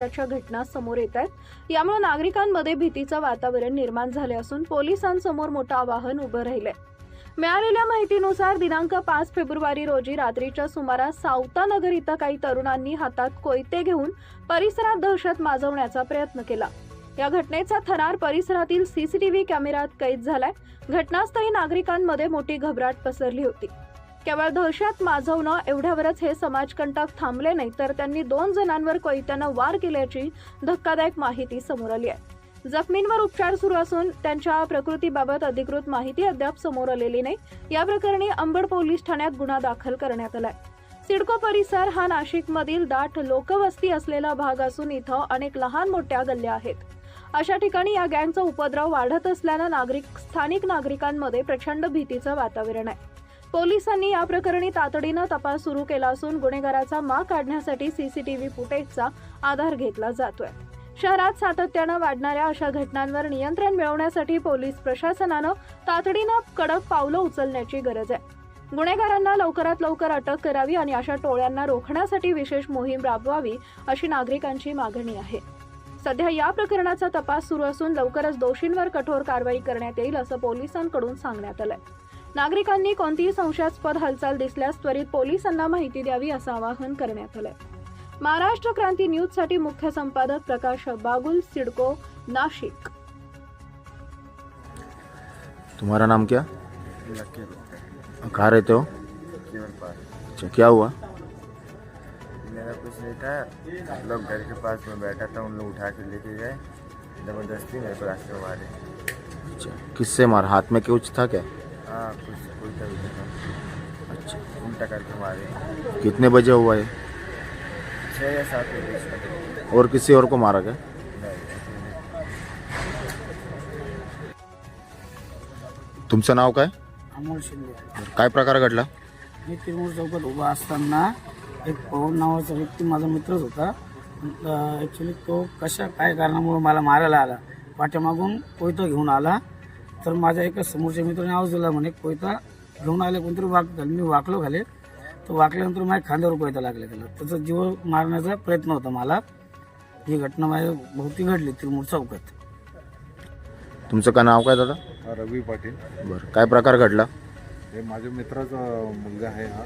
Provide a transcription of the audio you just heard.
त्याच्या घटना समोर येत आहेत। यामुळे नागरिकांमध्ये भीतीचं वातावरण निर्माण झाले असून पोलिसांसमोर मोठं आव्हान उभं राहिलंय। मिळालेल्या माहितीनुसार दिनांक 5 फेब्रुवारी रोजी रात्रीच्या सुमारास सावतानगर इथं काही तरुणांनी हातात कोयते घेऊन परिसरात दहशत माजवण्याचा प्रयत्न केला। या घटनेचा थरार परिसरातील सीसीटीव्ही कॅमेऱ्यात कैद झालाय। घटनास्थळी नागरिकांमध्ये मोठी घबराट पसरली होती। केवळ दहशत माजवणं एवढ्यावरच हे समाजकंटक थांबले नाही, तर त्यांनी 2 जणांवर कोयत्यानं वार केल्याची धक्कादायक माहिती समोर आली आहे। जखमींवर उपचार सुरू असून त्यांच्या प्रकृतीबाबत अधिकृत माहिती अद्याप समोर आलेली नाही। या प्रकरणी अंबड पोलीस ठाण्यात गुन्हा दाखल करण्यात आलाय। सिडको परिसर हा नाशिकमधील दाट लोकवस्ती असलेला भाग असून इथं अनेक लहान मोठ्या गल्ल्या आहेत। अशा ठिकाणी या गँगचा उपद्रव वाढत असल्यानं स्थानिक नागरिकांमध्ये प्रचंड भीतीचं वातावरण आहे। पोलिसांनी या प्रकरणी तातडीनं तपास सुरू केला असून गुन्हेगाराचा माग काढण्यासाठी सीसीटीव्ही फुटेजचा आधार घेतला जातोय। शहरात सातत्यानं वाढणाऱ्या अशा घटनांवर नियंत्रण मिळवण्यासाठी पोलीस प्रशासनानं तातडीनं कडक पावलं उचलण्याची गरज आहे। गुन्हेगारांना लवकरात लवकर अटक करावी आणि अशा टोळ्यांना रोखण्यासाठी विशेष मोहीम राबवावी अशी नागरिकांची मागणी आहे। सध्या या प्रकरणाचा तपास सुरू असून लवकरच दोषींवर कठोर कारवाई करण्यात येईल असं पोलिसांकडून सांगण्यात आलंय। नागरिकांनी कोणतीही संशयास्पद हालचाल दिसल्यास त्वरित पोलिसांना माहिती द्यावी असं आवाहन करण्यात आलंय। महाराष्ट्र क्रांती न्यूजसाठी मुख्य संपादक प्रकाश बागुल, सिडको, नाशिक। तुम्हारा नाम क्या? कहाँ रहते हो? अच्छा, क्या हुआ? मेरा कुछ नहीं था, हम लोग घर के पास में बैठा था, उन लोग उठा के लेके गए, जबरदस्ती मेरे को रास्ते मारे। अच्छा, किससे मार? हाथ में कुछ था क्या? हाँ, कुछ उल्टा भी था। अच्छा, उल्टा करके मारे। कितने बजे हुआ ये? 6 या 7 के बीच में। और किसी और को मारा क्या? नहीं, किसी ने। तुमचं नाव काय? अमोल शिंदे। काय प्रकार घडला? मी तिरुमूर चौकात उभा असताना एक पवन नावाचा व्यक्ती माझा मित्रच होता। ॲक्च्युली तो काय कारणामुळे मला मारायला आला, पाठीमागून कोयता घेऊन आला। तर माझ्या एका समोरच्या मित्राने आवाज दिला, म्हणे कोयता घेऊन आले कोणतरी मी वाकलो खाली। तर वाकल्यानंतर माझ्या खांद्यावर कोयता लागला त्याला, त्याचा जीव मारण्याचा प्रयत्न होता मला। ही घटना माझ्या भोवती घडली तिरुमूर चौकात। तुमचं काय नाव काय दादा? रवी पाटील। बरं, काय प्रकार घडला? हे माझ्या मित्राचा मुलगा आहे हा।